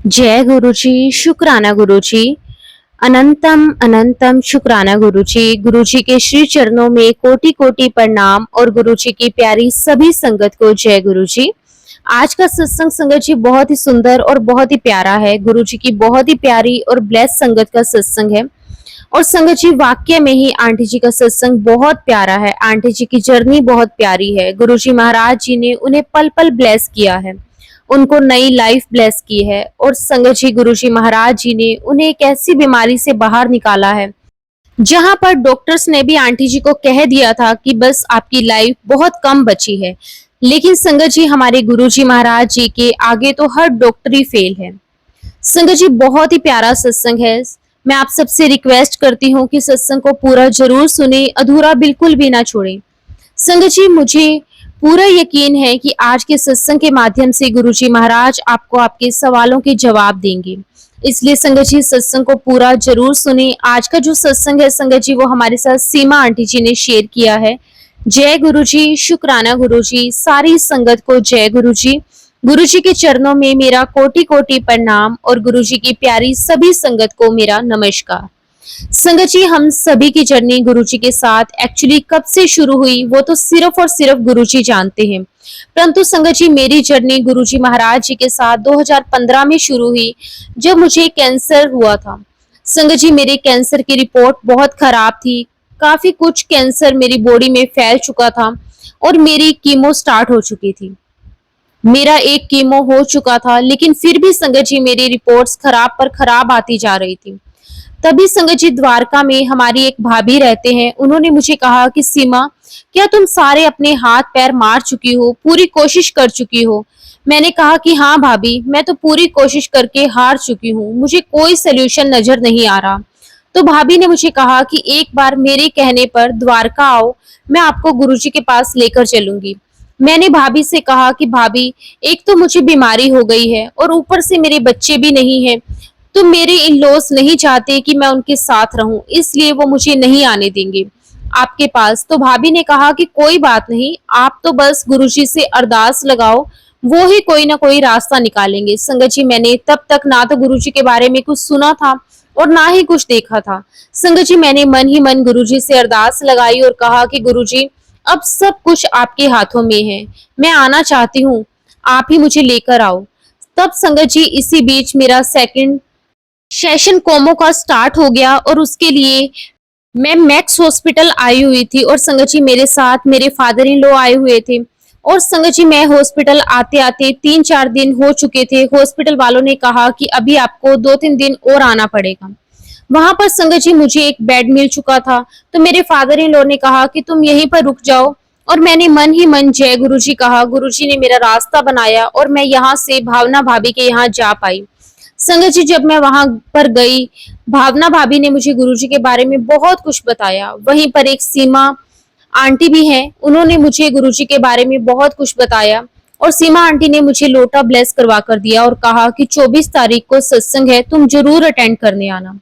जय गुरुजी, शुक्राना गुरुजी। अनंतम अनंतम शुक्राना गुरुजी। गुरुजी के श्री चरणों में कोटि कोटि प्रणाम और गुरुजी की प्यारी सभी संगत को जय गुरुजी। आज का सत्संग संगत जी बहुत ही सुंदर और बहुत ही प्यारा है। गुरुजी की बहुत ही प्यारी और ब्लेस संगत का सत्संग है। और संगत जी वाक्य में ही आंटी जी का सत्संग बहुत प्यारा है। आंटी जी की जर्नी बहुत प्यारी है। गुरुजी महाराज जी ने उन्हें पल पल ब्लेस किया है, उनको नई लाइफ ब्लेस की है। और संगत जी गुरुजी महाराज जी ने उन्हें एक ऐसी बीमारी से बाहर निकाला है जहां पर डॉक्टर्स ने भी आंटी जी को कह दिया था कि बस आपकी लाइफ बहुत कम बची है। लेकिन संगत जी हमारे गुरुजी महाराज जी के आगे तो हर डॉक्टरी फेल है। संगत जी बहुत ही प्यारा सत्संग है। मैं आप सबसे रिक्वेस्ट करती हूँ कि सत्संग को पूरा जरूर सुने, अधूरा बिल्कुल भी ना छोड़े। संगत जी मुझे पूरा यकीन है कि आज के सत्संग के माध्यम से गुरुजी महाराज आपको आपके सवालों के जवाब देंगे। इसलिए संगत जी सत्संग को पूरा जरूर सुने। आज का जो सत्संग है संगत जी वो हमारे साथ सीमा आंटी जी ने शेयर किया है। जय गुरुजी, शुक्राना गुरुजी, सारी संगत को जय गुरुजी। गुरुजी के चरणों में मेरा कोटि कोटि प्रणाम और गुरुजी की प्यारी सभी संगत को मेरा नमस्कार। संगत जी हम सभी की जर्नी गुरुजी के साथ एक्चुअली कब से शुरू हुई वो तो सिर्फ और सिर्फ गुरुजी जानते हैं। परंतु संगत जी मेरी जर्नी गुरुजी महाराज जी के साथ 2015 में शुरू हुई, जब मुझे कैंसर हुआ था। संगत जी मेरे कैंसर की रिपोर्ट बहुत खराब थी। काफी कुछ कैंसर मेरी बॉडी में फैल चुका था और मेरी कीमो स्टार्ट हो चुकी थी। मेरा एक कीमो हो चुका था, लेकिन फिर भी संगत जी मेरी रिपोर्ट्स खराब पर खराब आती जा रही थी। तभी संगत जी द्वारका में हमारी एक भाभी रहते हैं। उन्होंने मुझे कहा कि सीमा, क्या तुम सारे अपने हाथ पैर मार चुकी हो, पूरी कोशिश कर चुकी हो? मैंने कहा कि हाँ भाभी, मैं तो पूरी कोशिश करके हार चुकी हूँ, मुझे कोई सोल्यूशन नजर नहीं आ रहा। तो भाभी ने मुझे कहा कि एक बार मेरे कहने पर द्वारका आओ, मैं आपको गुरुजी के पास लेकर चलूंगी। मैंने भाभी से कहा कि भाभी, एक तो मुझे बीमारी हो गई है और ऊपर से मेरे बच्चे भी नहीं है, तो मेरे इन लॉस नहीं चाहते कि मैं उनके साथ रहूं, इसलिए वो मुझे नहीं आने देंगे आपके पास। तो भाभी ने कहा कि कोई बात नहीं, आप तो बस गुरुजी से अरदास लगाओ, वो ही कोई ना कोई रास्ता निकालेंगे। संगत जी मैंने तब तक ना तो गुरुजी के बारे में कुछ सुना था और ना ही कुछ देखा था। संगत जी मैंने मन ही मन गुरुजी से अरदास लगाई और कहा कि गुरुजी अब सब कुछ आपके हाथों में है, मैं आना चाहती हूँ, आप ही मुझे लेकर आओ। तब संगत जी इसी बीच मेरा सेकंड सेशन कोमो का स्टार्ट हो गया और उसके लिए मैं मैक्स हॉस्पिटल आई हुई थी। और संगत जी मेरे साथ मेरे फादर इन लॉ आए हुए थे। और संगत जी मैं हॉस्पिटल आते आते 3-4 दिन हो चुके थे। हॉस्पिटल वालों ने कहा कि अभी आपको 2-3 दिन और आना पड़ेगा। वहां पर संगत जी मुझे एक बेड मिल चुका था, तो मेरे फादर इन लॉ ने कहा कि तुम यहीं पर रुक जाओ। और मैंने मन ही मन जय गुरुजी कहा। गुरुजी ने मेरा रास्ता बनाया और मैं यहाँ से भावना भाभी के यहाँ जा पाई। संगत जी जब मैं वहां पर गई, भावना भाभी ने मुझे गुरुजी के बारे में बहुत कुछ बताया। वहीं पर एक सीमा आंटी भी हैं, उन्होंने मुझे गुरुजी के बारे में बहुत कुछ बताया। और सीमा आंटी ने मुझे लोटा ब्लेस करवा कर दिया और कहा कि 24 तारीख को सत्संग है, तुम जरूर अटेंड करने आना।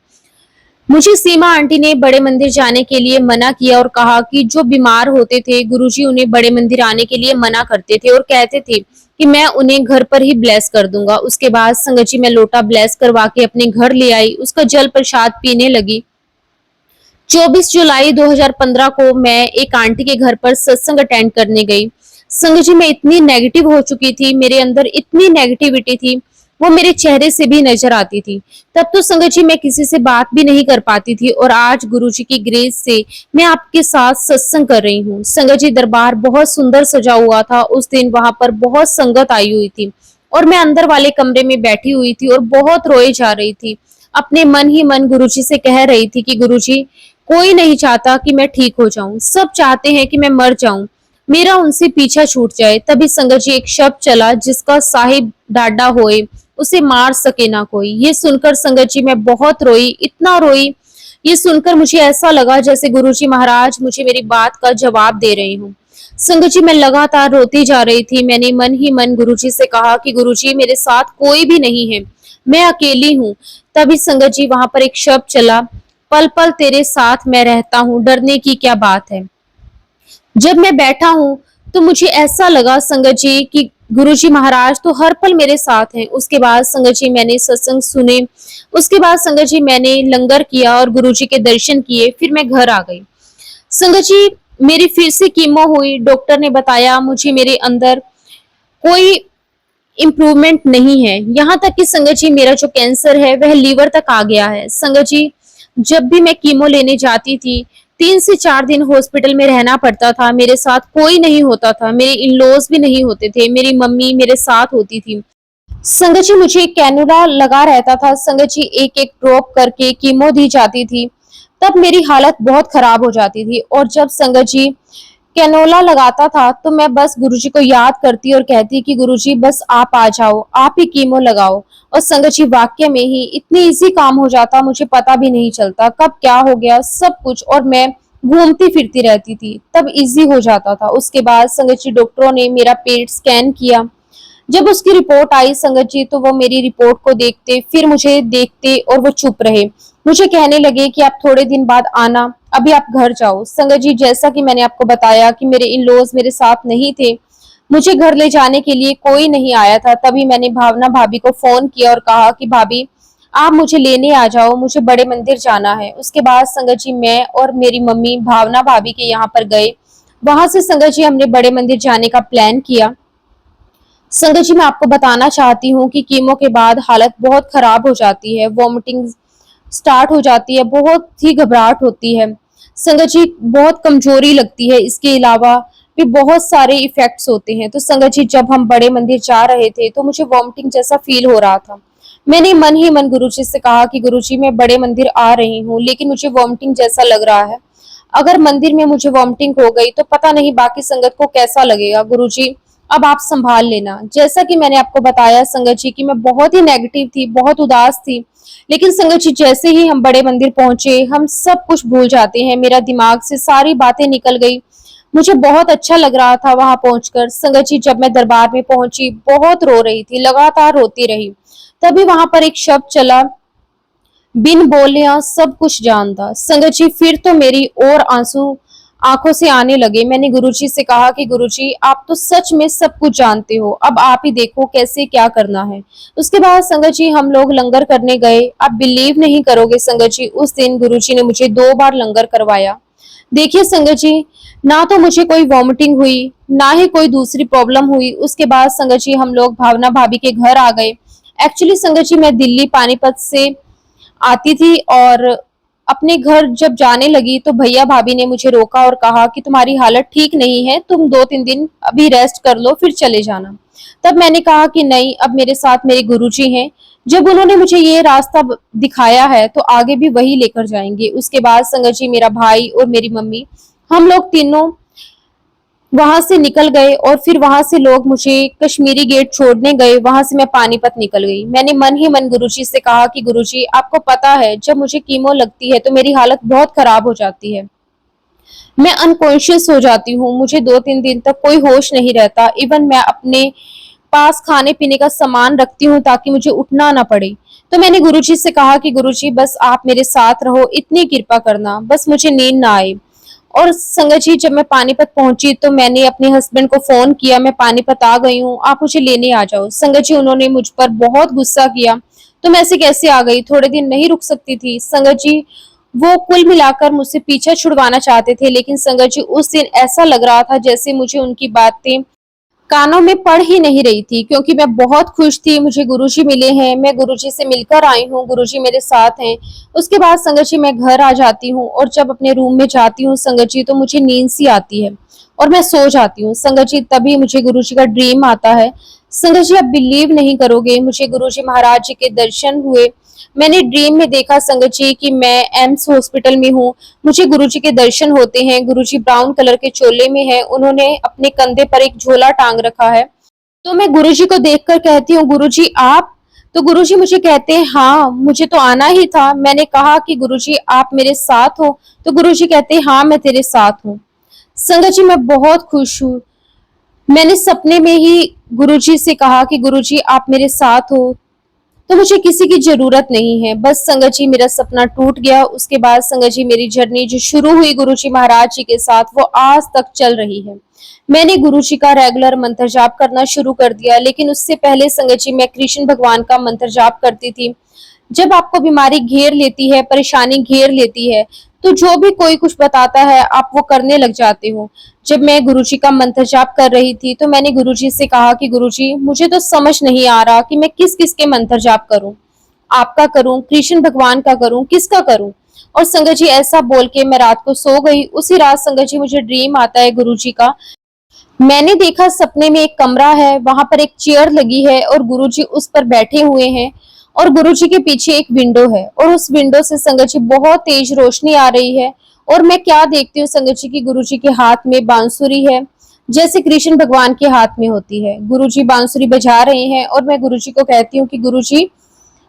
मुझे सीमा आंटी ने बड़े मंदिर जाने के लिए मना किया और कहा कि जो बीमार होते थे गुरुजी उन्हें बड़े मंदिर आने के लिए मना करते थे और कहते थे कि मैं उन्हें घर पर ही ब्लेस कर दूंगा। उसके बाद संगत जी मैं लोटा ब्लेस करवा के अपने घर ले आई, उसका जल प्रसाद पीने लगी। 24 जुलाई 2015 को मैं एक आंटी के घर पर सत्संग अटेंड करने गई। संगत जी मैं इतनी नेगेटिव हो चुकी थी, मेरे अंदर इतनी नेगेटिविटी थी, वो मेरे चेहरे से भी नजर आती थी। तब तो संगत जी मैं किसी से बात भी नहीं कर पाती थी। और आज गुरुजी की ग्रेस से मैं आपके साथ सत्संग कर रही हूँ। संगत जी दरबार बहुत सुंदर सजा हुआ था। उस दिन वहां पर बहुत संगत आई हुई थी और मैं अंदर वाले कमरे में बैठी हुई थी और बहुत रोए जा रही थी। अपने मन ही मन गुरुजी से कह रही थी कि गुरुजी, कोई नहीं चाहता कि मैं ठीक हो जाऊं, सब चाहते हैं कि मैं मर जाऊं, मेरा उनसे पीछा छूट जाए। तभी संगत जी एक शब्द चला, जिसका साहिब डाडा होए उसे मार सके ना कोई। ये सुनकर संगत जी मैं बहुत रोई, इतना रोई, ये सुनकर मुझे ऐसा लगा जैसे गुरुजी महाराज मुझे मेरी बात का जवाब दे रहे हूँ। संगत जी मैं लगातार रोती जा रही थी। मैंने मन ही मन गुरुजी से कहा कि गुरुजी मेरे साथ कोई भी नहीं है, मैं अकेली हूँ। तभी संगत जी वहां पर एक शब्द चला, पल पल तेरे साथ मैं रहता हूँ, डरने की क्या बात है। जब मैं बैठा हूँ तो मुझे ऐसा लगा संगत जी कि गुरुजी महाराज तो हर पल मेरे साथ हैं। उसके बाद संगत जी मैंने सत्संग सुने, उसके बाद संगत जी मैंने लंगर किया और गुरुजी के दर्शन किए, फिर मैं घर आ गई। संगत जी मेरी फिर से कीमो हुई, डॉक्टर ने बताया मुझे मेरे अंदर कोई इम्प्रूवमेंट नहीं है। यहाँ तक कि संगत जी मेरा जो कैंसर है वह लीवर तक आ गया है। संगत जी जब भी मैं कीमो लेने जाती थी 3 से 4 दिन हॉस्पिटल में रहना पड़ता था, मेरे साथ कोई नहीं होता था, मेरे इन लॉज भी नहीं होते थे, मेरी मम्मी मेरे साथ होती थी। संगत जी मुझे कैनुला लगा रहता था, संगत जी एक एक ड्रॉप करके कीमो दी जाती थी, तब मेरी हालत बहुत खराब हो जाती थी। और जब संगत जी कैनोला लगाता था तो मैं बस गुरुजी को याद करती और कहती कि गुरुजी बस आप आ जाओ, आप ही कीमो लगाओ। और संगत जी वाक्य में ही इतनी इजी काम हो जाता, मुझे पता भी नहीं चलता कब क्या हो गया सब कुछ, और मैं घूमती फिरती रहती थी, तब इजी हो जाता था। उसके बाद संगत जी डॉक्टरों ने मेरा पेट स्कैन किया, जब उसकी रिपोर्ट आई संगत जी तो वो मेरी रिपोर्ट को देखते, फिर मुझे देखते और वो चुप रहे। मुझे कहने लगे कि आप थोड़े दिन बाद आना, अभी आप घर जाओ। संगत जी जैसा कि मैंने आपको बताया कि मेरे इन लॉज मेरे साथ नहीं थे, मुझे घर ले जाने के लिए कोई नहीं आया था, तभी मैंने भावना भाभी को फोन किया और कहा कि भाभी आप मुझे लेने आ जाओ, मुझे बड़े मंदिर जाना है। उसके बाद संगत जी मैं और मेरी मम्मी भावना भाभी के यहाँ पर गए, वहां से संगत जी हमने बड़े मंदिर जाने का प्लान किया। संगत जी मैं आपको बताना चाहती हूँ कि कीमो के बाद हालत बहुत खराब हो जाती है, वॉमिटिंग स्टार्ट हो जाती है, बहुत ही घबराहट होती है, संगत जी बहुत कमजोरी लगती है, इसके अलावा भी बहुत सारे इफेक्ट्स होते हैं। तो संगत जी जब हम बड़े मंदिर जा रहे थे तो मुझे वॉमिटिंग जैसा फील हो रहा था। मैंने मन ही मन गुरुजी से कहा कि गुरुजी मैं बड़े मंदिर आ रही हूँ लेकिन मुझे वॉमिटिंग जैसा लग रहा है, अगर मंदिर में मुझे वॉमिटिंग हो गई तो पता नहीं बाकी संगत को कैसा लगेगा, गुरुजी अब आप संभाल लेना। जैसा कि मैंने आपको बताया संगत जी कि मैं बहुत ही नेगेटिव थी, बहुत उदास थी, लेकिन संगत जी जैसे ही हम बड़े मंदिर पहुंचे हम सब कुछ भूल जाते हैं, मेरा दिमाग से सारी बातें निकल गई, मुझे बहुत अच्छा लग रहा था वहां पहुंचकर। संगत जी जब मैं दरबार में पहुंची बहुत रो रही थी, लगातार रोती रही, तभी वहां पर एक शब्द चला, बिन बोले सब कुछ जानता। संगत जी फिर तो मेरी और आंसू आंखों से आने लगे। मैंने गुरुजी से कहा कि गुरुजी आप तो सच में सब कुछ जानते हो, अब आप ही देखो कैसे क्या करना है। उसके बाद संगत जी हम लोग लंगर करने गए। आप बिलीव नहीं करोगे संगत जी, उस दिन गुरुजी ने मुझे 2 बार लंगर करवाया। देखिए संगत जी ना तो मुझे कोई वॉमिटिंग हुई ना ही कोई दूसरी प्रॉब्लम हुई। उसके बाद संगत जी हम लोग भावना भाभी के घर आ गए। एक्चुअली संगत जी मैं दिल्ली पानीपत से आती थी और अपने घर जब जाने लगी तो भैया भाभी ने मुझे रोका और कहा कि तुम्हारी हालत ठीक नहीं है, तुम 2-3 दिन अभी रेस्ट कर लो फिर चले जाना। तब मैंने कहा कि नहीं, अब मेरे साथ मेरे गुरुजी हैं, जब उन्होंने मुझे ये रास्ता दिखाया है तो आगे भी वही लेकर जाएंगे। उसके बाद संगत जी मेरा भाई और मेरी मम्मी हम लोग तीनों वहां से निकल गए और फिर वहां से लोग मुझे कश्मीरी गेट छोड़ने गए, वहां से मैं पानीपत निकल गई। मैंने मन ही मन गुरुजी से कहा कि गुरुजी आपको पता है जब मुझे कीमो लगती है तो मेरी हालत बहुत खराब हो जाती है, मैं अनकॉन्शियस हो जाती हूँ, मुझे 2-3 दिन तक कोई होश नहीं रहता, इवन मैं अपने पास खाने पीने का सामान रखती हूँ ताकि मुझे उठना ना पड़े। तो मैंने गुरुजी से कहा कि गुरुजी बस आप मेरे साथ रहो, इतनी कृपा करना, बस मुझे नींद ना आए। और संगत जी जब मैं पानीपत पहुंची तो मैंने अपने हस्बैंड को फोन किया, मैं पानीपत आ गई हूँ, आप मुझे लेने आ जाओ। संगत जी उन्होंने मुझ पर बहुत गुस्सा किया, तुम ऐसे कैसे आ गई, थोड़े दिन नहीं रुक सकती थी। संगत जी वो कुल मिलाकर मुझसे पीछा छुड़वाना चाहते थे, लेकिन संगत जी उस दिन ऐसा लग रहा था जैसे मुझे उनकी बातें कानों में पड़ ही नहीं रही थी, क्योंकि मैं बहुत खुश थी, मुझे गुरुजी मिले हैं, मैं गुरुजी से मिलकर आई हूँ, गुरुजी मेरे साथ हैं। उसके बाद संगत जी मैं घर आ जाती हूँ और जब अपने रूम में जाती हूँ संगत जी तो मुझे नींद सी आती है और मैं सो जाती हूँ संगत जी। तभी मुझे गुरुजी का ड्रीम आता है। संगत जी आप बिलीव नहीं करोगे, मुझे गुरुजी महाराज जी के दर्शन हुए। मैंने ड्रीम में देखा संगत जी कि मैं एम्स हॉस्पिटल में हूँ, मुझे गुरुजी के दर्शन होते हैं, गुरुजी ब्राउन कलर के चोले में है, उन्होंने अपने कंधे पर एक झोला टांग रखा है। तो मैं गुरुजी को देखकर कहती हूँ गुरुजी आप, तो गुरुजी मुझे कहते हैं हाँ मुझे तो आना ही था। मैंने कहा कि गुरुजी आप मेरे साथ हो, तो गुरुजी कहते हैं हाँ मैं तेरे साथ हूँ। संगत जी मैं बहुत खुश हूँ, मैंने सपने में ही गुरुजी से कहा कि गुरुजी आप मेरे साथ हो, तो मुझे किसी की जरूरत नहीं है। बस संगत जी मेरा सपना टूट गया। उसके बाद संगत जी मेरी जर्नी जो शुरू हुई गुरु जी महाराज जी के साथ, वो आज तक चल रही है। मैंने गुरु जी का रेगुलर मंत्र जाप करना शुरू कर दिया, लेकिन उससे पहले संगत जी मैं कृष्ण भगवान का मंत्र जाप करती थी। जब आपको बीमारी घेर लेती है, परेशानी घेर लेती है, तो जो भी कोई कुछ बताता है आप वो करने लग जाते हो। जब मैं गुरुजी का मंत्र जाप कर रही थी तो मैंने गुरुजी से कहा कि गुरुजी मुझे तो समझ नहीं आ रहा कि मैं किस किस के मंत्र जाप करूं, आपका करूं, कृष्ण भगवान का करूं, किसका करूं। और संगत जी ऐसा बोल के मैं रात को सो गई। उसी रात संगत जी मुझे ड्रीम आता है गुरुजी का। मैंने देखा सपने में एक कमरा है, वहां पर एक चेयर लगी है और गुरुजी उस पर बैठे हुए हैं और गुरुजी के पीछे एक विंडो है और उस विंडो से संगत जी बहुत तेज रोशनी आ रही है। और मैं क्या देखती हूँ संगत जी की गुरुजी के हाथ में बांसुरी है, जैसे कृष्ण भगवान के हाथ में होती है। गुरुजी बांसुरी बजा रहे हैं और मैं गुरुजी को कहती हूँ कि गुरुजी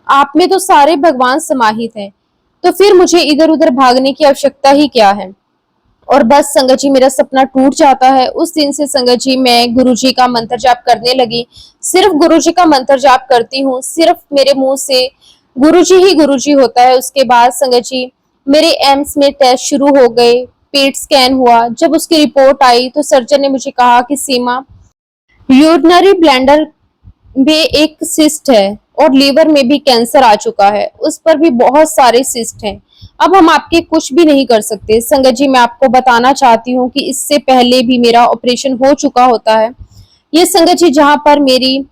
आप में तो सारे भगवान समाहित हैं, तो फिर मुझे इधर उधर भागने की आवश्यकता ही क्या है। और बस संगत जी मेरा सपना टूट जाता है। उस दिन से संगत जी मैं गुरुजी का मंत्र जाप करने लगी। सिर्फ गुरुजी का मंत्र जाप करती हूँ, सिर्फ मेरे मुंह से गुरुजी ही गुरुजी होता है। उसके बाद संगत जी मेरे एम्स में टेस्ट शुरू हो गए, पेट स्कैन हुआ। जब उसकी रिपोर्ट आई तो सर्जन ने मुझे कहा कि सीमा, यूरिनरी ब्लैंडर में एक सिस्ट है और लीवर में भी कैंसर आ चुका है, उस पर भी बहुत सारे सिस्ट हैं। अब हम आपके कुछ भी नहीं कर सकते। संगत जी मैं आपको बताना चाहती हूँ कि इससे पहले भी मेरा ऑपरेशन हो चुका होता है। ये संगत जी जहाँ पर मेरी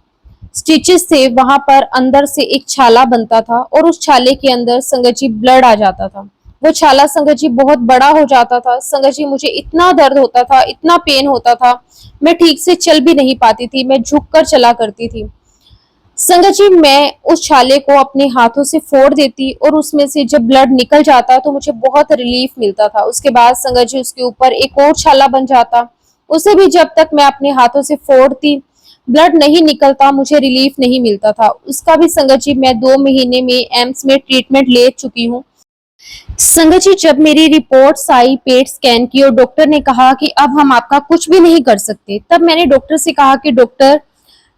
स्टिचेस थे वहां पर अंदर से एक छाला बनता था और उस छाले के अंदर संगत जी ब्लड आ जाता था। वो छाला संगत जी बहुत बड़ा हो जाता था। संगत जी मुझे इतना दर्द होता था, इतना पेन होता था, मैं ठीक से चल भी नहीं पाती थी, मैं झुक कर चला करती थी। संगत जी मैं उस छाले को अपने हाथों से फोड़ देती और उसमें से जब ब्लड निकल जाता तो मुझे बहुत रिलीफ मिलता था। उसके बाद संगत जी उसके ऊपर एक और छाला बन जाता, उसे भी जब तक मैं अपने हाथों से फोड़ती ब्लड नहीं निकलता, मुझे रिलीफ नहीं मिलता था। उसका भी संगत जी मैं 2 महीने में एम्स में ट्रीटमेंट ले चुकी हूँ। संगत जी जब मेरी रिपोर्ट्स आई पेट स्कैन की और डॉक्टर ने कहा कि अब हम आपका कुछ भी नहीं कर सकते, तब मैंने डॉक्टर से कहा कि डॉक्टर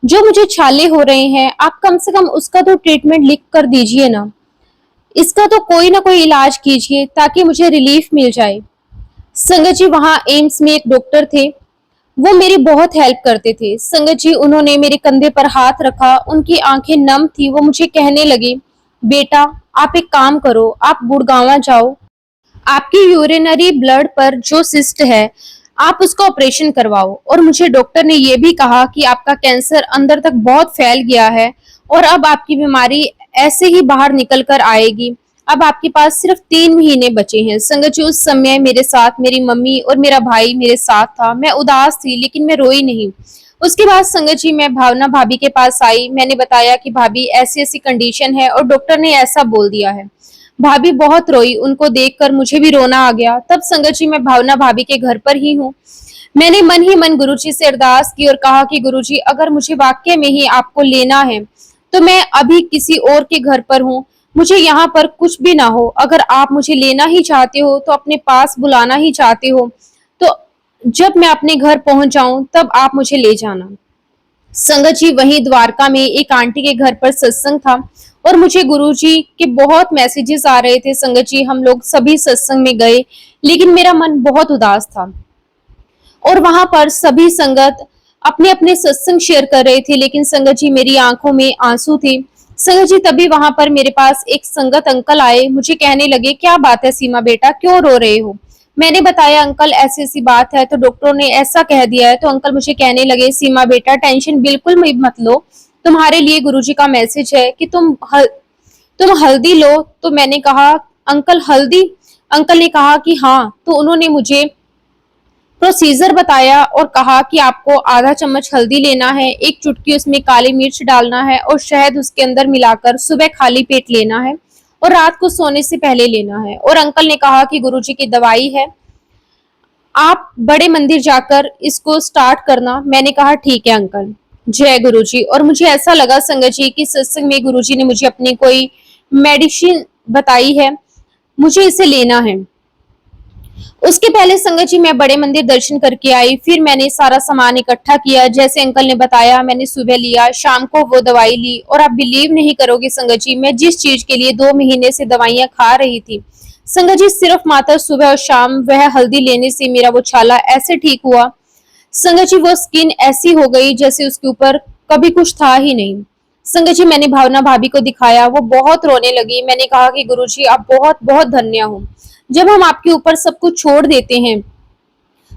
जो मुझे छाले हो रहे हैं आप कम से कम उसका तो ट्रीटमेंट लिख कर दीजिए ना, इसका तो कोई ना कोई इलाज कीजिए ताकि मुझे रिलीफ मिल जाए। संगत जी वहां एम्स में एक डॉक्टर थे, वो मेरी बहुत हेल्प करते थे। संगत जी उन्होंने मेरे कंधे पर हाथ रखा, उनकी आंखें नम थी, वो मुझे कहने लगे बेटा आप एक काम करो, आप गुड़गांव जाओ, आपकी यूरिनरी ब्लड पर जो सिस्ट है आप उसका ऑपरेशन करवाओ। और मुझे डॉक्टर ने यह भी कहा कि आपका कैंसर अंदर तक बहुत फैल गया है और अब आपकी बीमारी ऐसे ही बाहर निकल कर आएगी। अब आपके पास सिर्फ 3 महीने बचे हैं। संगत जी उस समय मेरे साथ मेरी मम्मी और मेरा भाई मेरे साथ था। मैं उदास थी लेकिन मैं रोई नहीं। उसके बाद संगत जी मैं भावना भाभी के पास आई, मैंने बताया कि भाभी ऐसी ऐसी कंडीशन है और डॉक्टर ने ऐसा बोल दिया है। भाभी बहुत रोई, उनको देखकर मुझे भी रोना आ गया। तब संगत जी मैं भावना भाभी के घर पर ही हूँ। मैंने मन ही मन गुरुजी से अरदास की और कहा कि गुरुजी अगर मुझे वाकई में ही आपको लेना है तो मैं अभी किसी और के घर पर हूँ, मुझे यहाँ पर कुछ भी ना हो। अगर आप मुझे लेना ही चाहते हो तो अपने पास बुलाना ही चाहते हो तो जब मैं अपने घर पहुंच जाऊं तब आप मुझे ले जाना। संगत जी वहीं द्वारका में एक आंटी के घर पर सत्संग था और मुझे गुरुजी के बहुत मैसेजेस आ रहे थे। संगत जी हम लोग सभी सत्संग में गए लेकिन मेरा मन बहुत उदास था और वहां पर सभी संगत अपने अपने सत्संग शेयर कर रहे थे, लेकिन संगत जी मेरी आंखों में आंसू थे। संगत जी तभी वहां पर मेरे पास एक संगत अंकल आए, मुझे कहने लगे क्या बात है सीमा बेटा क्यों रो रहे हो। मैंने बताया अंकल ऐसी ऐसी बात है तो डॉक्टरों ने ऐसा कह दिया है। तो अंकल मुझे कहने लगे सीमा बेटा टेंशन बिल्कुल मत लो, तुम्हारे लिए गुरुजी का मैसेज है कि तुम हल्दी लो। तो मैंने कहा अंकल हल्दी। अंकल ने कहा कि हाँ। तो उन्होंने मुझे प्रोसीजर बताया और कहा कि आपको आधा चम्मच हल्दी लेना है, एक चुटकी उसमें काली मिर्च डालना है और शहद उसके अंदर मिलाकर सुबह खाली पेट लेना है और रात को सोने से पहले लेना है। और अंकल ने कहा कि गुरुजी की दवाई है, आप बड़े मंदिर जाकर इसको स्टार्ट करना। मैंने कहा ठीक है अंकल, जय गुरुजी। और मुझे ऐसा लगा संगत जी कि सत्संग में गुरुजी ने मुझे अपनी कोई मेडिसिन बताई है, मुझे इसे लेना है। उसके पहले संगत जी मैं बड़े मंदिर दर्शन करके आई, फिर मैंने सारा सामान इकट्ठा किया जैसे अंकल ने बताया। मैंने सुबह लिया, शाम को वो दवाई ली और आप बिलीव नहीं करोगे संगत जी, मैं जिस चीज के लिए 2 महीने से दवाइयां खा रही थी संगत जी, सिर्फ मात्र सुबह और शाम वह हल्दी लेने से मेरा वो छाला ऐसे ठीक हुआ संगत जी, वो स्किन ऐसी हो गई जैसे उसके ऊपर कभी कुछ था ही नहीं। संगत जी मैंने भावना भाभी को दिखाया, वो बहुत रोने लगी। मैंने कहा कि गुरुजी आप बहुत बहुत धन्य हो, जब हम आपके ऊपर सब कुछ छोड़ देते हैं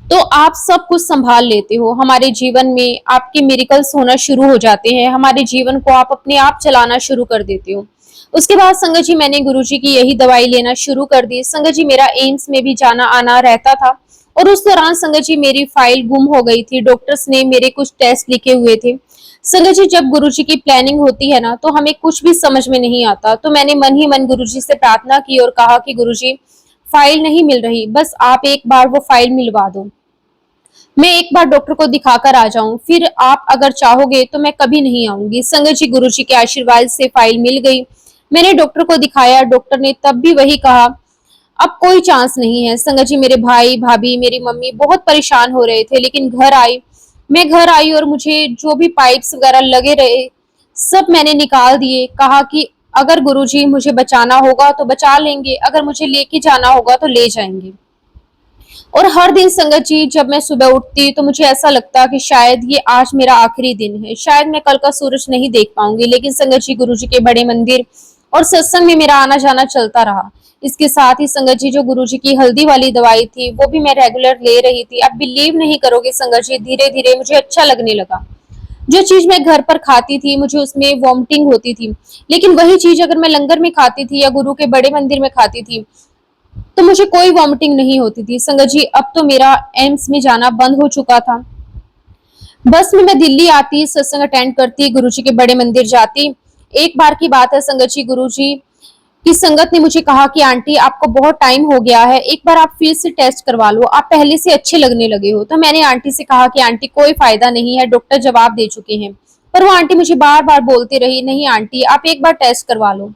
तो आप सब कुछ संभाल लेते हो। हमारे जीवन में आपके मिरेकल्स होना शुरू हो जाते हैं, हमारे जीवन को आप अपने आप चलाना शुरू कर देते हो। उसके बाद संगत जी मैंने गुरुजी की यही दवाई लेना शुरू कर दी। संगत जी मेरा एम्स में भी जाना आना रहता था और उस दौरान संगत जी मेरी फाइल गुम हो गई थी। डॉक्टर्स ने मेरे कुछ टेस्ट लिखे हुए थे। संगत जी जब गुरुजी की प्लानिंग होती है ना तो हमें कुछ भी समझ में नहीं आता, तो मैंने मन ही मन गुरुजी से प्रार्थना की और कहा कि गुरुजी फाइल नहीं मिल रही, बस आप एक बार वो फाइल मिलवा दो, मैं एक बार डॉक्टर को दिखाकर आ जाऊं, फिर आप अगर चाहोगे तो मैं कभी नहीं आऊंगी। संगत जी गुरुजी के आशीर्वाद से फाइल मिल गई। मैंने डॉक्टर को दिखाया, डॉक्टर ने तब भी वही कहा, अब कोई चांस नहीं है। संगत जी मेरे भाई भाभी मेरी मम्मी बहुत परेशान हो रहे थे, लेकिन मैं घर आई और मुझे जो भी पाइप्स वगैरह लगे रहे सब मैंने निकाल दिए। कहा कि अगर गुरुजी मुझे बचाना होगा तो बचा लेंगे, अगर मुझे लेके जाना होगा तो ले जाएंगे। और हर दिन संगत जी जब मैं सुबह उठती तो मुझे ऐसा लगता कि शायद ये आज मेरा आखिरी दिन है, शायद मैं कल का सूरज नहीं देख पाऊंगी। लेकिन संगत जी गुरुजी के बड़े मंदिर और सत्संग में मेरा आना जाना चलता रहा। इसके साथ ही संगत जी जो गुरुजी की हल्दी वाली दवाई थी वो भी मैं रेगुलर ले रही थी। अब बिलीव नहीं करोगे संगत जी, धीरे धीरे मुझे अच्छा लगने लगा। जो चीज मैं घर पर खाती थी मुझे उसमें वॉमिटिंग होती थी, लेकिन वही चीज अगर मैं लंगर में खाती थी या गुरु के बड़े मंदिर में खाती थी तो मुझे कोई वॉमिटिंग नहीं होती थी। संगत जी अब तो मेरा एम्स में जाना बंद हो चुका था। बस में मैं दिल्ली आती, सत्संग अटेंड करती, गुरुजी के बड़े मंदिर जाती। एक बार की बात है संगत जी, गुरुजी की संगत ने मुझे कहा कि आंटी आपको बहुत टाइम हो गया है, एक बार आप फिर से टेस्ट करवा लो, आप पहले से अच्छे लगने लगे हो। तो मैंने आंटी से कहा कि आंटी कोई फायदा नहीं है, डॉक्टर जवाब दे चुके हैं। पर वो आंटी मुझे बार बार बोलती रही, नहीं आंटी आप एक बार टेस्ट करवा लो।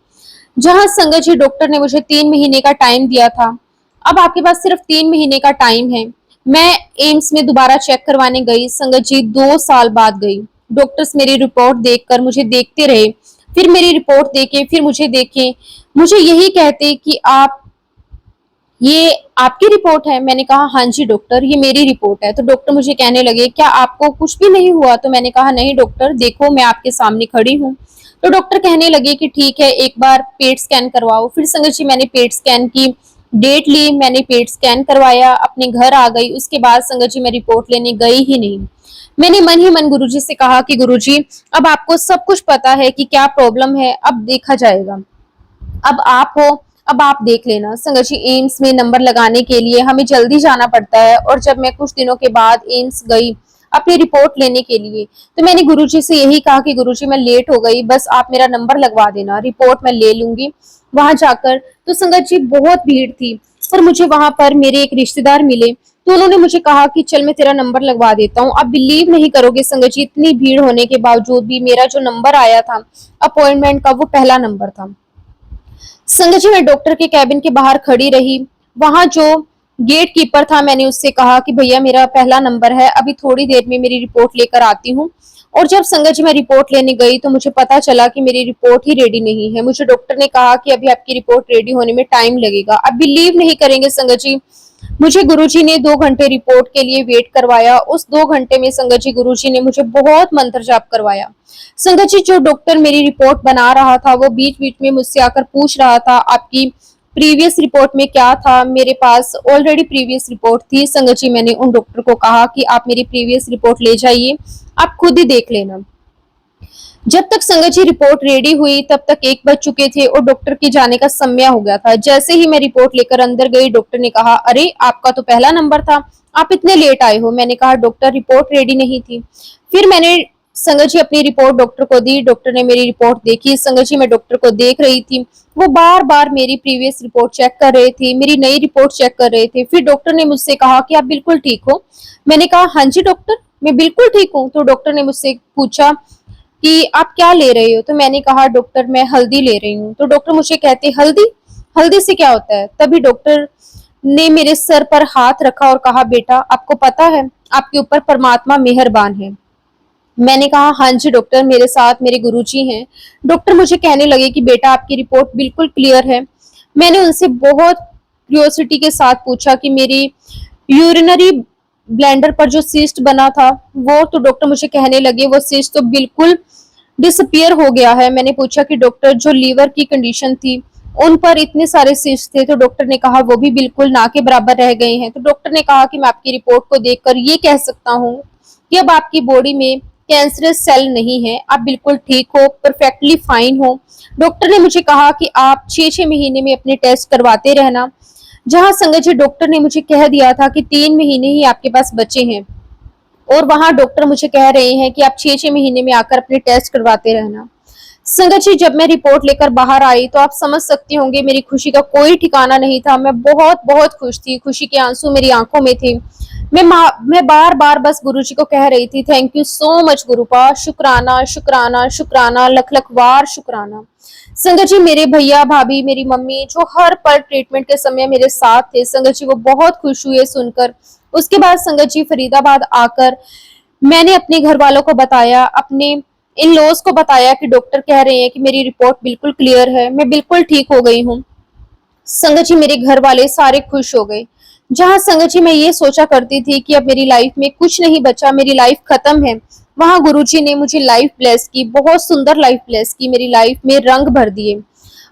जहां संगत जी डॉक्टर ने मुझे 3 महीने का टाइम दिया था, अब आपके पास सिर्फ 3 महीने का टाइम है। मैं एम्स में दोबारा चेक करवाने गई संगत जी, 2 साल बाद गई। डॉक्टर्स मेरी रिपोर्ट देखकर मुझे देखते रहे, फिर मेरी रिपोर्ट देखे, फिर मुझे देखे, मुझे यही कहते कि आप ये आपकी रिपोर्ट है। मैंने कहा हाँ जी डॉक्टर ये मेरी रिपोर्ट है। तो डॉक्टर मुझे कहने लगे क्या आपको कुछ भी नहीं हुआ? तो मैंने कहा नहीं डॉक्टर, देखो मैं आपके सामने खड़ी हूँ। तो डॉक्टर कहने लगे कि ठीक है एक बार पेट स्कैन करवाओ। फिर संगत जी मैंने पेट स्कैन की डेट ली, मैंने पेट स्कैन करवाया, अपने घर आ गई। उसके बाद संगत जी मैं रिपोर्ट लेने गई ही नहीं। मैंने मन ही मन गुरुजी से कहा कि गुरुजी अब आपको सब कुछ पता है कि क्या प्रॉब्लम है, अब देखा जाएगा, अब आप हो, अब आप देख लेना। संगत जी एम्स में नंबर लगाने के लिए हमें जल्दी जाना पड़ता है, और जब मैं कुछ दिनों के बाद एम्स गई अपनी रिपोर्ट लेने के लिए तो मैंने गुरुजी से यही कहा कि गुरुजी मैं लेट हो गई, बस आप मेरा नंबर लगवा देना, रिपोर्ट मैं ले लूंगी। वहां जाकर तो संगत जी बहुत भीड़ थी, पर मुझे वहां पर मेरे एक रिश्तेदार मिले तो उन्होंने मुझे कहा कि चल मैं तेरा नंबर लगवा देता हूँ। आप बिलीव नहीं करोगे संगत जी, इतनी भीड़ होने के बावजूद भी मेरा जो नंबर आया था अपॉइंटमेंट का वो पहला नंबर था। संगत जी मैं डॉक्टर के कैबिन के बाहर खड़ी रही। वहां जो गेट कीपर था मैंने उससे कहा कि भैया मेरा पहला नंबर है, अभी थोड़ी देर में मेरी रिपोर्ट लेकर आती हूँ। और जब संगत जी मैं रिपोर्ट लेने गई तो मुझे पता चला कि मेरी रिपोर्ट ही रेडी नहीं है। मुझे डॉक्टर ने कहा कि अभी आपकी रिपोर्ट रेडी होने में टाइम लगेगा। अब बिलीव नहीं करेंगे संगत जी, मुझे गुरुजी ने 2 घंटे रिपोर्ट के लिए वेट करवाया। उस 2 घंटे में संगत जी गुरुजी ने मुझे बहुत मंत्र जाप करवाया। संगत जी जो डॉक्टर मेरी रिपोर्ट बना रहा था वो बीच बीच में मुझसे आकर पूछ रहा था आपकी प्रीवियस रिपोर्ट में क्या था। मेरे पास ऑलरेडी प्रीवियस रिपोर्ट थी। संगत जी मैंने उन डॉक्टर को कहा कि आप मेरी प्रीवियस रिपोर्ट ले जाइए, आप खुद ही देख लेना। जब तक संगत जी रिपोर्ट रेडी हुई तब तक 1 बज चुके थे और डॉक्टर के जाने का समय हो गया था। जैसे ही मैं रिपोर्ट लेकर अंदर गई डॉक्टर ने कहा अरे आपका तो पहला नंबर था, आप इतने लेट आए हो। मैंने कहा डॉक्टर रिपोर्ट रेडी नहीं थी। फिर मैंने संगत जी अपनी रिपोर्ट डॉक्टर को दी, डॉक्टर ने मेरी रिपोर्ट देखी। संगत जी मैं डॉक्टर को देख रही थी, वो बार बार मेरी प्रीवियस रिपोर्ट चेक कर रहे थे, मेरी नई रिपोर्ट चेक कर रहे थे। फिर डॉक्टर ने मुझसे कहा कि आप बिल्कुल ठीक हो। मैंने कहा हाँ जी डॉक्टर मैं बिल्कुल ठीक हूँ। तो डॉक्टर ने मुझसे पूछा कि आप क्या ले रहे हो? तो मैंने कहा डॉक्टर मैं हल्दी ले रही हूँ। तो डॉक्टर मुझे कहते हल्दी, हल्दी से क्या होता है? तभी डॉक्टर ने मेरे सर पर हाथ रखा और कहा, बेटा आपको पता है आपके ऊपर परमात्मा मेहरबान है। मैंने कहा, हाँ जी डॉक्टर, मेरे साथ मेरे गुरुजी हैं। डॉक्टर मुझे कहने लगे कि बेटा आपकी रिपोर्ट बिल्कुल क्लियर है। मैंने उनसे बहुत क्यूरियोसिटी के साथ पूछा कि मेरी यूरिनरी ब्लैंडर पर जो सिस्ट बना था वो, तो डॉक्टर मुझे कहने लगे वो सिस्ट तो बिल्कुल डिसअपियर हो गया है। मैंने पूछा कि डॉक्टर जो लीवर की कंडीशन थी उन पर इतने सारे सिस्ट थे, तो डॉक्टर ने कहा वो भी बिल्कुल ना के बराबर रह गए हैं। तो डॉक्टर ने कहा कि मैं आपकी रिपोर्ट को देखकर ये कह सकता हूँ कि अब आपकी बॉडी में कैंसरस सेल नहीं है, आप बिल्कुल ठीक हो, परफेक्टली फाइन हो। डॉक्टर ने मुझे कहा कि आप 6-6 महीने में अपने टेस्ट करवाते रहना। जहां संगत जी डॉक्टर ने मुझे कह दिया था कि 3 महीने ही आपके पास बचे हैं, और वहां डॉक्टर मुझे कह रहे हैं कि आप 6-6 महीने में आकर अपने टेस्ट करवाते रहना। संगत जी जब मैं रिपोर्ट लेकर बाहर आई तो आप समझ सकते होंगे मेरी खुशी का कोई ठिकाना नहीं था। मैं बहुत बहुत खुश थी, खुशी के आंसू मेरी आंखों में थे। मैं बार बार बस गुरुजी को कह रही थी, थैंक यू सो मच गुरुपा, शुक्राना शुक्राना शुक्राना, लख लख वार शुक्राना। संगत जी मेरे भैया भाभी, मेरी मम्मी जो हर पल ट्रीटमेंट के समय मेरे साथ थे, संगत जी वो बहुत खुश हुए सुनकर। उसके बाद संगत जी फरीदाबाद आकर मैंने अपने घर वालों को बताया, अपने इन लॉज को बताया कि डॉक्टर कह रहे हैं कि मेरी रिपोर्ट बिल्कुल क्लियर है, मैं बिल्कुल ठीक हो गई हूँ। संगत जी मेरे घर वाले सारे खुश हो गए। जहां संगत जी मैं ये सोचा करती थी कि अब मेरी लाइफ में कुछ नहीं बचा, मेरी लाइफ खत्म है, वहां गुरुजी ने मुझे लाइफ ब्लेस की, बहुत सुंदर लाइफ ब्लेस की, मेरी लाइफ में रंग भर दिए।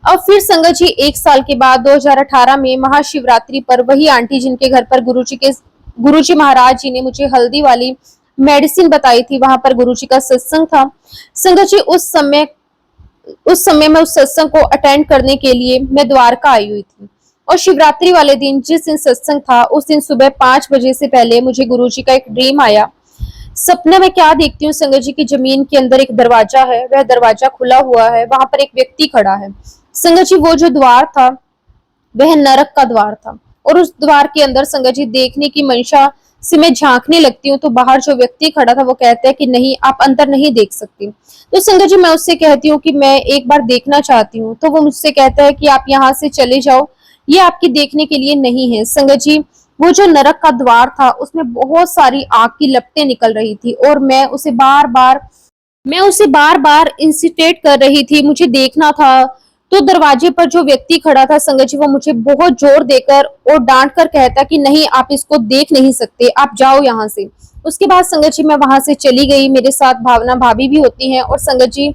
अब फिर संगत जी 1 साल के बाद 2018 में महाशिवरात्रि पर वही आंटी जिनके घर पर गुरुजी महाराज जी ने मुझे हल्दी वाली मेडिसिन बताई थी, वहां पर गुरुजी का सत्संग था। संगत जी उस समय मैं उस सत्संग को अटेंड करने के लिए मैं द्वारका आई हुई थी, और शिवरात्रि वाले दिन जिस दिन सत्संग था उस दिन सुबह 5 बजे से पहले मुझे गुरुजी का एक ड्रीम आया। सपने में क्या देखती हूँ संगत जी की, जमीन के अंदर एक दरवाजा है, वह दरवाजा खुला हुआ है, वहां पर एक व्यक्ति खड़ा है। संगत जी वो जो द्वार था वह नरक का द्वार था, और उस द्वार के अंदर संगत जी देखने की मंशा से मैं झांकने लगती हूँ तो बाहर जो व्यक्ति खड़ा था वो कहता है कि नहीं, आप अंदर नहीं देख सकती। तो संगत जी मैं उससे कहती हूँ कि मैं एक बार देखना चाहती हूँ, तो वो मुझसे कहता है कि आप यहाँ से चले जाओ, ये आपकी देखने के लिए नहीं है। संगत जी वो जो नरक का द्वार था उसमें बहुत सारी आग की लपटें निकल रही थी, और मैं उसे बार बार इंसिटेट कर रही थी, मुझे देखना था। तो दरवाजे पर जो व्यक्ति खड़ा था संगत जी वो मुझे बहुत जोर देकर और डांट कर कहता कि नहीं, आप इसको देख नहीं सकते, आप जाओ यहाँ से। उसके बाद संगत जी मैं वहां से चली गई, मेरे साथ भावना भाभी भी होती हैं, और संगत जी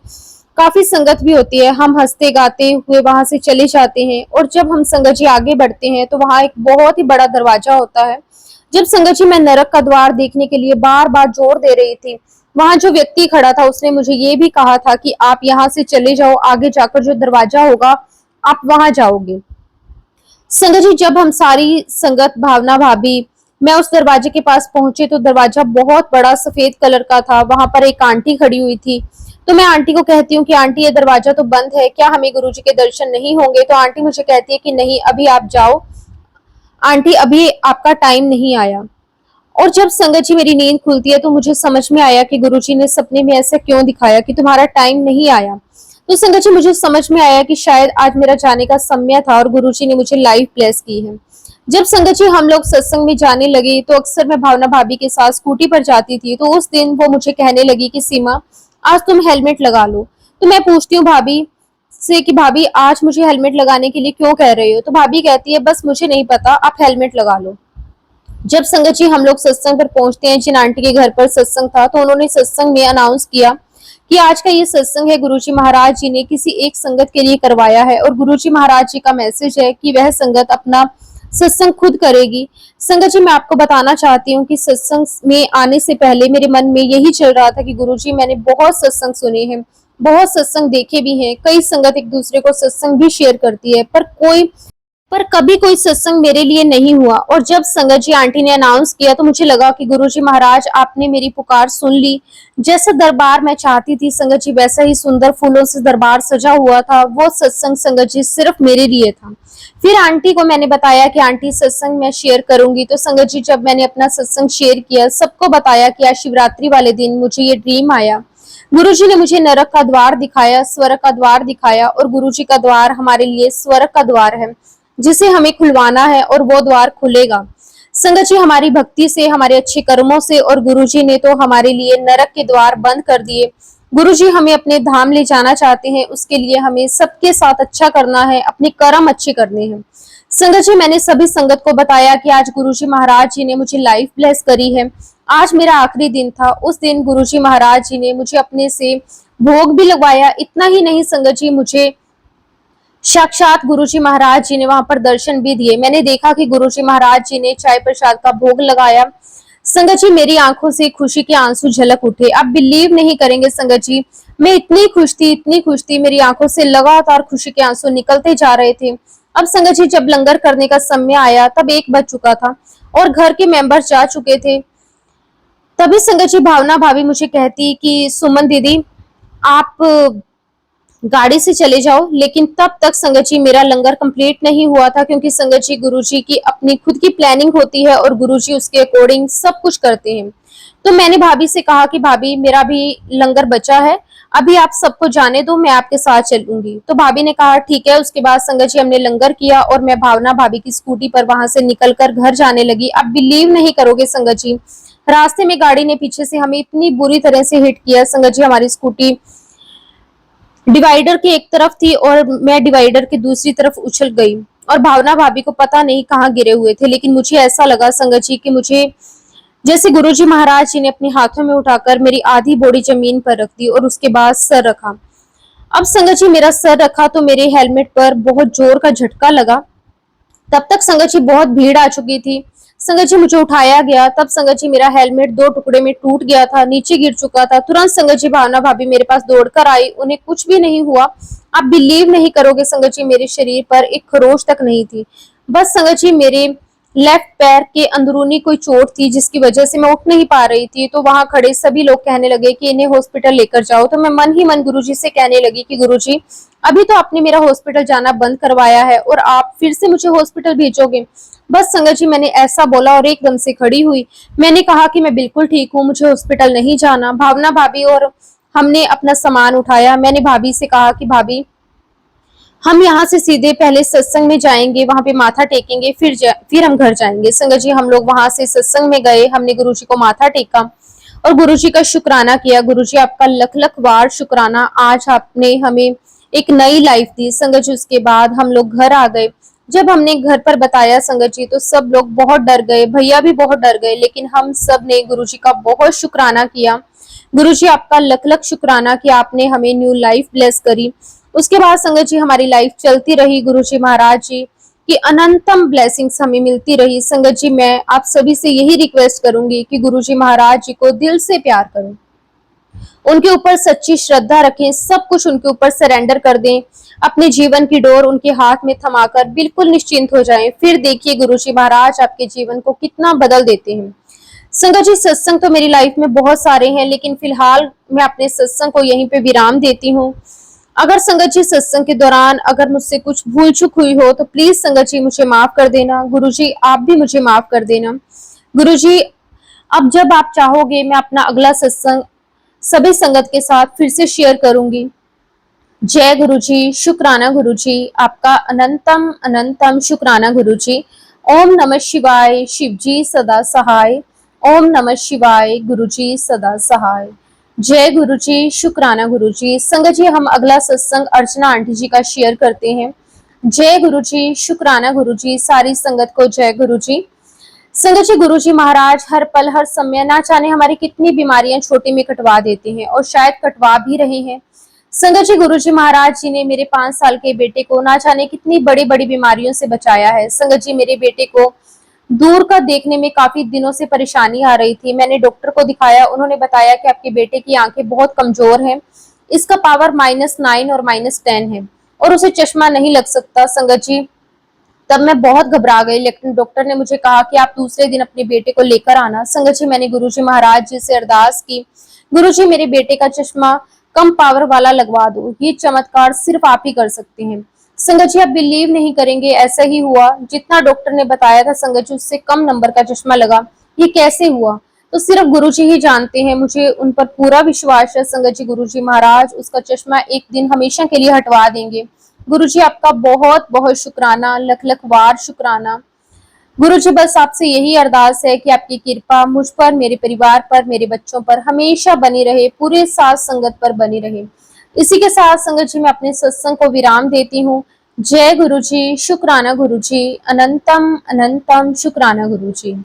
काफी संगत भी होती है। हम हंसते गाते हुए वहां से चले जाते हैं, और जब हम संगत जी आगे बढ़ते हैं तो वहां एक बहुत ही बड़ा दरवाजा होता है। जब संगत जी मैं नरक का द्वार देखने के लिए बार बार जोर दे रही थी, वहां जो व्यक्ति खड़ा था उसने मुझे ये भी कहा था कि आप यहाँ से चले जाओ, आगे जाकर जो दरवाजा होगा आप वहां जाओगे। संगत जी जब हम सारी संगत भावना भाभी मैं उस दरवाजे के पास पहुंचे तो दरवाजा बहुत बड़ा सफेद कलर का था, वहां पर एक आंटी खड़ी हुई थी। तो मैं आंटी को कहती हूँ कि आंटी ये दरवाजा तो बंद है, क्या हमें गुरुजी के दर्शन नहीं होंगे? तो आंटी मुझे कहती है कि नहीं, अभी आप जाओ आंटी, अभी आपका टाइम नहीं आया। और जब संगत जी मेरी नींद खुलती है तो मुझे समझ में आया कि गुरुजी ने सपने में ऐसा क्यों दिखाया कि तुम्हारा टाइम नहीं आया। तो संगत जी मुझे समझ में आया कि शायद आज मेरा जाने का समय था और गुरुजी ने मुझे लाइफ ब्लेस की है। जब संगत जी हम लोग सत्संग में जाने लगे तो अक्सर मैं भावना भाभी के साथ स्कूटी पर जाती थी, तो उस दिन वो मुझे कहने लगी कि सीमा आज तुम हेलमेट लगा लो। तो मैं पूछती हूँ भाभी से कि भाभी आज मुझे हेलमेट लगाने के लिए क्यों कह रही हो? तो भाभी कहती है बस मुझे नहीं पता, आप हेलमेट लगा लो। जब संगत जी हम लोग सत्संग पर पहुंचते हैं, जिन आंटी के घर पर सत्संग था, तो उन्होंने सत्संग में अनाउंस किया कि आज का ये सत्संग है गुरुजी महाराज जी ने किसी एक संगत के लिए करवाया है, और गुरुजी महाराज जी का मैसेज है कि वह संगत अपना सत्संग खुद करेगी। संगत जी मैं आपको बताना चाहती हूँ कि सत्संग में आने से पहले मेरे मन में यही चल रहा था कि गुरुजी मैंने बहुत सत्संग सुने हैं, बहुत सत्संग देखे भी हैं, कई संगत एक दूसरे को सत्संग भी शेयर करती है, पर कभी कोई सत्संग मेरे लिए नहीं हुआ। और जब संगत जी आंटी ने अनाउंस किया तो मुझे लगा कि गुरुजी महाराज आपने मेरी पुकार सुन ली। जैसा दरबार मैं चाहती थी संगत जी वैसा ही सुंदर फूलों से दरबार सजा हुआ था। वो सत्संग संगत जी सिर्फ मेरे लिए था। फिर आंटी को मैंने बताया कि आंटी सत्संग मैं शेयर करूंगी। तो संगत जी जब मैंने अपना सत्संग शेयर किया, सबको बताया कि आज शिवरात्रि वाले दिन मुझे ये ड्रीम आया, गुरुजी ने मुझे नरक का द्वार दिखाया, स्वर्ग का द्वार दिखाया, और गुरुजी का द्वार हमारे लिए स्वर्ग का द्वार है। जिसे हमें खुलवाना है और वो द्वार खुलेगा। संगत जी, हमारी भक्ति से, हमारे अच्छे कर्मों से, और गुरुजी ने तो हमारे लिए नरक के द्वार बंद कर दिए। गुरुजी हमें अपने धाम ले जाना चाहते हैं, उसके लिए हमें सबके साथ अच्छा करना है, अपने कर्म अच्छे करने हैं। संगत जी, मैंने सभी संगत को बताया कि आज गुरुजी महाराज जी ने मुझे लाइफ ब्लेस करी है। आज मेरा आखिरी दिन था। उस दिन गुरुजी महाराज जी ने मुझे अपने से भोग भी लगवाया। इतना ही नहीं संगत जी, मुझे साक्षात गुरुजी महाराज जी ने वहां पर दर्शन भी दिए। मैंने देखा कि गुरुजी महाराज जी ने चाय प्रसाद का भोग लगाया। संगत जी, मेरी आंखों से खुशी के आंसू झलक उठे। आप बिलीव नहीं करेंगे संगत जी, मैं इतनी खुश थी, इतनी खुश थी, मेरी आंखों से लगातार खुशी के आंसू निकलते जा रहे थे। अब संगत जी, जब लंगर करने का समय आया तब 1 बज चुका था और घर के मेंबर्स जा चुके थे। तभी संगत जी भावना भाभी मुझे कहती कि सुमन दीदी, आप गाड़ी से चले जाओ। लेकिन तब तक संगत जी मेरा लंगर कंप्लीट नहीं हुआ था, क्योंकि संगत जी गुरुजी की अपनी खुद की प्लानिंग होती है और गुरुजी उसके अकॉर्डिंग सब कुछ करते हैं। तो मैंने भाभी से कहा कि भाभी, मेरा भी लंगर बचा है, अभी आप सबको जाने दो, मैं आपके साथ चलूंगी। तो भाभी ने कहा ठीक है। उसके बाद संगत जी हमने लंगर किया और मैं भावना भाभी की स्कूटी पर वहां से निकलकर घर जाने लगी। आप बिलीव नहीं करोगे संगत जी, रास्ते में गाड़ी ने पीछे से हमें इतनी बुरी तरह से हिट किया। संगत जी, हमारी स्कूटी डिवाइडर की एक तरफ थी और मैं डिवाइडर की दूसरी तरफ उछल गई और भावना भाभी को पता नहीं कहाँ गिरे हुए थे। लेकिन मुझे ऐसा लगा संगत जी कि मुझे जैसे गुरुजी महाराज जी ने अपने हाथों में उठाकर मेरी आधी बॉडी जमीन पर रख दी और उसके बाद सर रखा। अब संगत जी मेरा सर रखा तो मेरे हेलमेट पर बहुत जोर का झटका लगा। तब तक संगत जी बहुत भीड़ आ चुकी थी। संगत जी मुझे उठाया गया, तब संगत जी मेरा हेलमेट 2 टुकड़े में टूट गया था, नीचे गिर चुका था। तुरंत संगत जी भावना भाभी मेरे पास दौड़कर आई, उन्हें कुछ भी नहीं हुआ। आप बिलीव नहीं करोगे संगत जी, मेरे शरीर पर एक खरोच तक नहीं थी। बस संगत जी मेरे लेफ्ट पैर के अंदरूनी कोई चोट थी जिसकी वजह से मैं उठ नहीं पा रही थी। तो वहां खड़े सभी लोग कहने लगे कि इन्हें हॉस्पिटल लेकर जाओ। तो मैं मन ही मन गुरुजी से कहने लगी कि गुरुजी, अभी तो आपने मेरा हॉस्पिटल जाना बंद करवाया है और आप फिर से मुझे हॉस्पिटल भेजोगे। बस संगत जी मैंने ऐसा बोला और एकदम से खड़ी हुई। मैंने कहा कि मैं बिल्कुल ठीक हूँ, मुझे हॉस्पिटल नहीं जाना। भावना भाभी और हमने अपना सामान उठाया। मैंने भाभी से कहा कि भाभी, हम यहाँ से सीधे पहले सत्संग में जाएंगे, वहां पे माथा टेकेंगे, फिर हम घर जाएंगे। संगत जी, हम लोग वहां से सत्संग में गए, हमने गुरुजी को माथा टेका और गुरुजी का शुक्राना किया। गुरुजी, आपका लख लख बार शुक्राना, आज आपने हमें एक नई लाइफ दी। संगत जी, उसके बाद हम लोग घर आ गए। जब हमने घर पर बताया संगत जी, तो सब लोग बहुत डर गए, भैया भी बहुत डर गए। लेकिन हम सब ने गुरुजी का बहुत शुक्राना किया। गुरुजी, आपका लख लख शुक्राना कि आपने हमें न्यू लाइफ ब्लेस करी। उसके बाद संगत जी हमारी लाइफ चलती रही। गुरुजी महाराज जी की अनंतम ब्लेसिंग्स हमें मिलती रही। संगत जी, मैं आप सभी से यही रिक्वेस्ट करूंगी कि गुरुजी महाराज जी को दिल से प्यार करें, उनके ऊपर सच्ची श्रद्धा रखें, सब कुछ उनके ऊपर सरेंडर कर दें, अपने जीवन की डोर उनके हाथ में थमाकर बिल्कुल निश्चिंत हो जाएं। फिर देखिए गुरुजी महाराज आपके जीवन को कितना बदल देते हैं। संगत जी, सत्संग तो मेरी लाइफ में बहुत सारे हैं, लेकिन फिलहाल मैं अपने सत्संग को यहीं पे विराम देती हूँ। अगर संगत जी सत्संग के दौरान अगर मुझसे कुछ भूल चूक हुई हो तो प्लीज संगत जी मुझे माफ कर देना। गुरुजी, आप भी मुझे माफ कर देना। गुरुजी, अब जब आप चाहोगे मैं अपना अगला सत्संग सभी संगत के साथ फिर से शेयर करूंगी। जय गुरुजी, शुक्राना गुरुजी, आपका अनंतम अनंतम शुक्राना गुरुजी। ओम नमः शिवाय, शिव जी सदा सहाय। ओम नमः शिवाय, गुरुजी सदा सहाय। जय गुरुजी, शुक्राना गुरुजी। संगत जी, हम अगला सत्संग अर्चना आंटी जी का शेयर करते हैं। जय गुरुजी, शुक्राना गुरुजी, सारी संगत को जय गुरुजी। संगत जी, गुरुजी महाराज हर पल हर समय ना जाने हमारी कितनी बीमारियां छोटी में कटवा देते हैं और शायद कटवा भी रहे हैं। संगत जी, गुरुजी महाराज जी ने मेरे 5 साल के बेटे को ना जाने कितनी बड़ी बड़ी बीमारियों से बचाया है। संगत जी, मेरे बेटे को दूर का देखने में काफी दिनों से परेशानी आ रही थी। मैंने डॉक्टर को दिखाया, उन्होंने बताया कि आपके बेटे की आंखें बहुत कमजोर हैं, इसका पावर -9 और -10 है और उसे चश्मा नहीं लग सकता। संगत जी, तब मैं बहुत घबरा गई, लेकिन डॉक्टर ने मुझे कहा कि आप दूसरे दिन अपने बेटे को लेकर आना। संगत जी, मैंने गुरुजी महाराज जी से अरदास की, गुरुजी मेरे बेटे का चश्मा कम पावर वाला लगवा दो, ये चमत्कार सिर्फ आप ही कर सकते हैं। संगत जी, आप बिलीव नहीं करेंगे, ऐसा ही हुआ। जितना डॉक्टर ने बताया था संगत जी, उससे कम नंबर का चश्मा लगा। ये कैसे हुआ तो सिर्फ गुरुजी ही जानते हैं। मुझे उन पर पूरा विश्वास है। संगत जी, गुरुजी महाराज उसका चश्मा एक दिन हमेशा के लिए हटवा देंगे। गुरु जी आपका बहुत बहुत शुक्राना, लख लख वार शुक्राना। गुरु जी बस आपसे यही अरदास है कि आपकी कृपा मुझ पर, मेरे परिवार पर, मेरे बच्चों पर हमेशा बनी रहे, पूरे साथ संगत पर बनी रहे। इसी के साथ संगत जी मैं अपने सत्संग को विराम देती हूँ। जय गुरु जी, शुक्राना गुरु जी, अनंतम अनंतम शुक्राना गुरु जी।